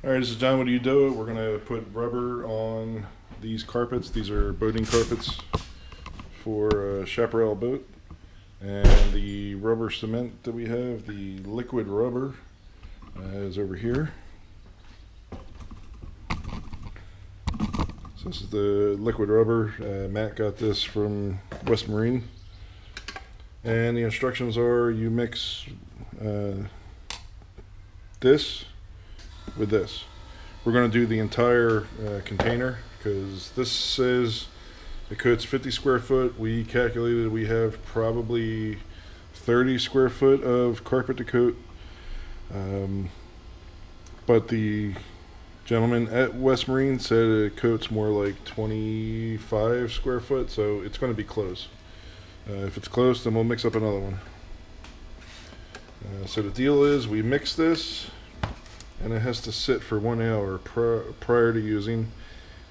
Alright, this is John. What do you do? We're going to put rubber on these carpets. These are boating carpets for a chaparral boat. And the rubber cement that we have, the liquid rubber, is over here. So this is the liquid rubber. Matt got this from West Marine. And the instructions are you mix this with this. We're going to do the entire container because this says it coats 50 square foot. We calculated we have probably 30 square foot of carpet to coat. But the gentleman at West Marine said it coats more like 25 square foot, so it's going to be close. If it's close, then we'll mix up another one. So the deal is we mix this, and it has to sit for 1 hour prior to using,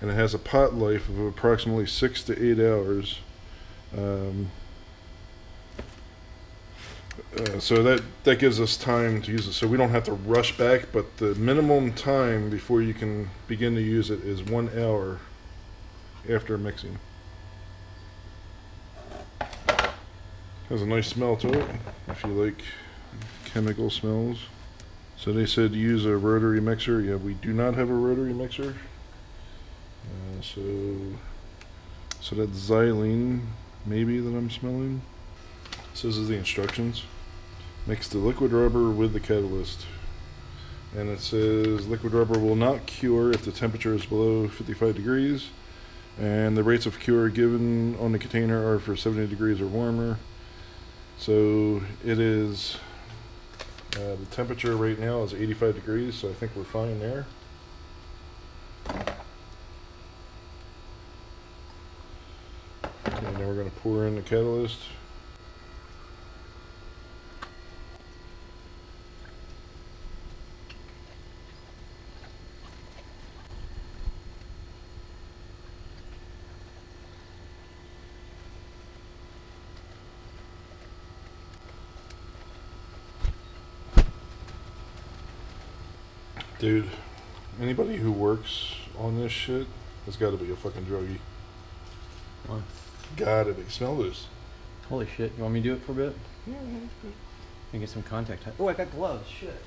and it has a pot life of approximately 6 to 8 hours. So that gives us time to use it, so we don't have to rush back, but the minimum time before you can begin to use it is 1 hour after mixing. Has a nice smell to it if you like chemical smells. So they said use a rotary mixer. Yeah, we do not have a rotary mixer. So that's xylene maybe that I'm smelling. So this is the instructions. Mix the liquid rubber with the catalyst. And it says liquid rubber will not cure if the temperature is below 55 degrees. And the rates of cure given on the container are for 70 degrees or warmer. So it is, the temperature right now is 85 degrees, so I think we're fine there. Okay, now we're going to pour in the catalyst. Dude, anybody who works on this shit has got to be a fucking druggie. What? Gotta be. Smell this. Holy shit. You want me to do it for a bit? Yeah, that's good. And get some contact. Oh, I got gloves. Shit.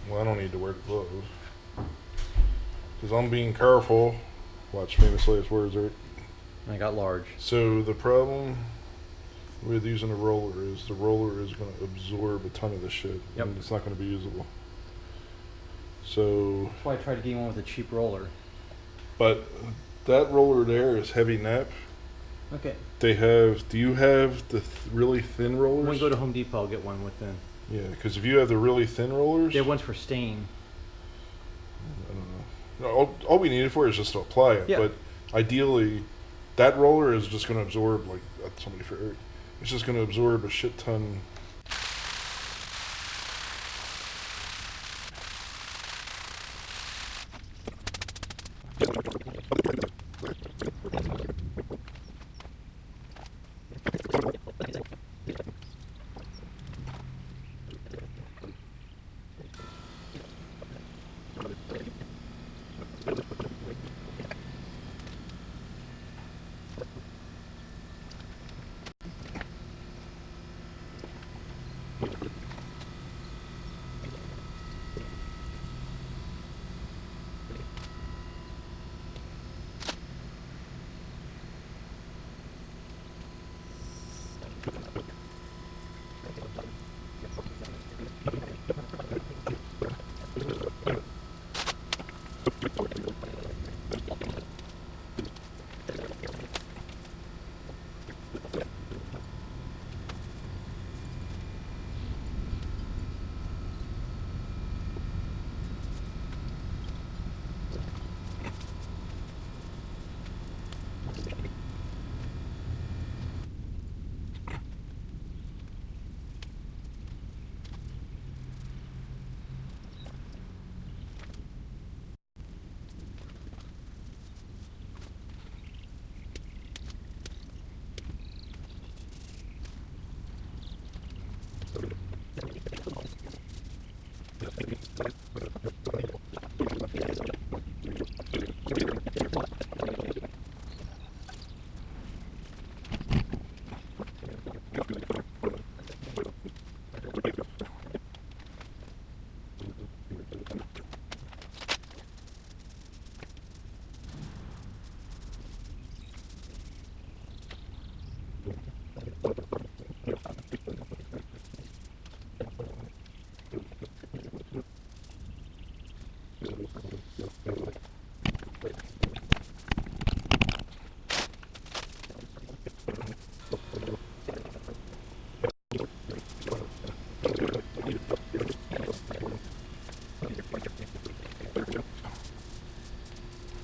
Well, I don't need to wear the gloves. Because I'm being careful. Watch famous last words, right? I got large. So the problem with using a roller is the roller is going to absorb a ton of this shit. Yep. And it's not going to be usable. So. That's why I tried to get one with a cheap roller. But that roller there is heavy nap. Okay. They have. Do you have the really thin rollers? When we go to Home Depot, I'll get one with them. Yeah, because if you have the really thin rollers. They have ones for stain. I don't know. No, all we need it for is just to apply it. Yeah. But ideally, that roller is just going to absorb like somebody for. It's just going to absorb a shit ton.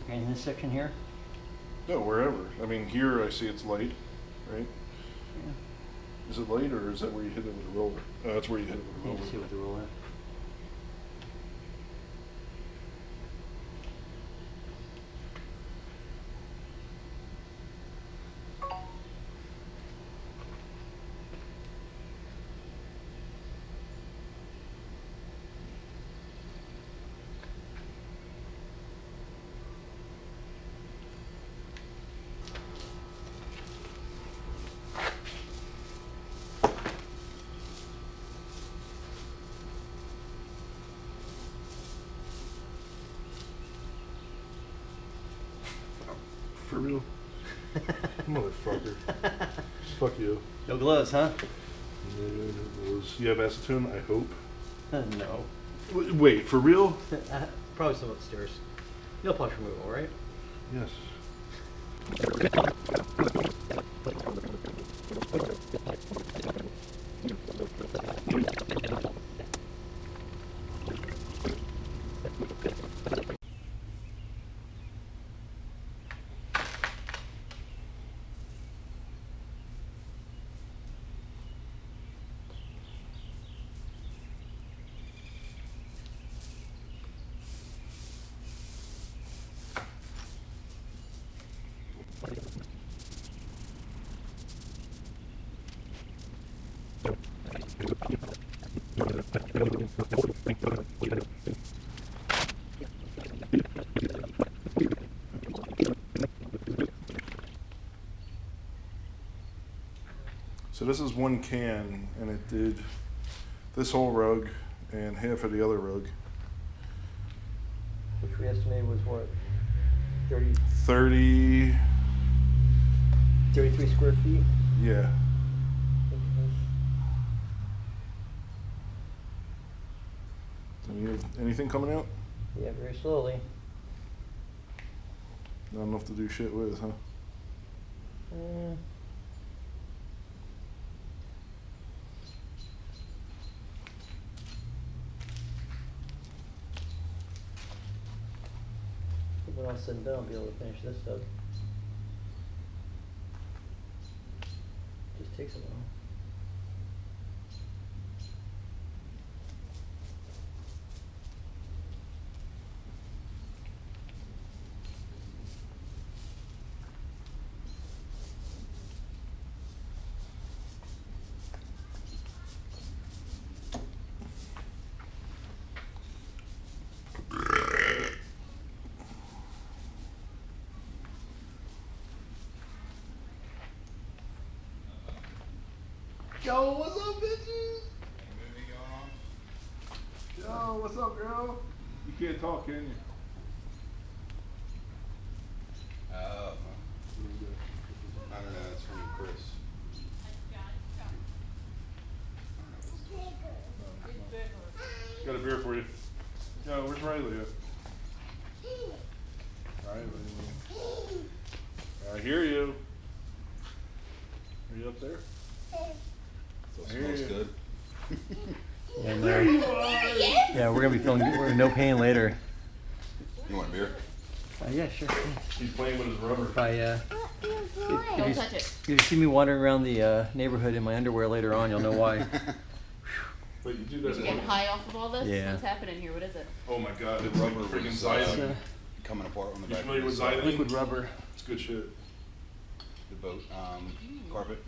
In this section here? No, wherever. I mean, here I see it's light, right? Yeah. Is it light, or is that where you hit it with a roller? That's where you hit it with a You roller. can see with the roller. For real? Motherfucker. Fuck you. No gloves, huh? You have acetone, I hope. No. Wait, for real? Probably some upstairs. Nail polish removal, right? Yes. So this is one can, and it did this whole rug and half of the other rug. Which we estimated was what? 30, 30, 33 square feet? yeah. Do you have anything coming out? Yeah, very slowly. Not enough to do shit with, huh? When all said and done, I'll be able to finish this up. Just takes a while. Yo, what's up, bitches? Yo, what's up, girl? You can't talk, can you? I don't know, it's from Chris. Got a beer for you. Yo, where's Riley at? Riley. I hear you. Are you up there? So it I hear smells you. good. And, yeah, we're gonna be feeling good. We're in no pain later. You want a beer? Yeah, sure. He's playing with his rubber. If I, Don't touch it. if you see me wandering around the neighborhood in my underwear later on, you'll know why. But you do You're that. getting high off of all this? Yeah. What's happening here? What is it? Oh my god, The it's like rubber freaking was xylene. coming apart on the You back familiar of with the xylene? Liquid rubber. It's good shit. boat carpet.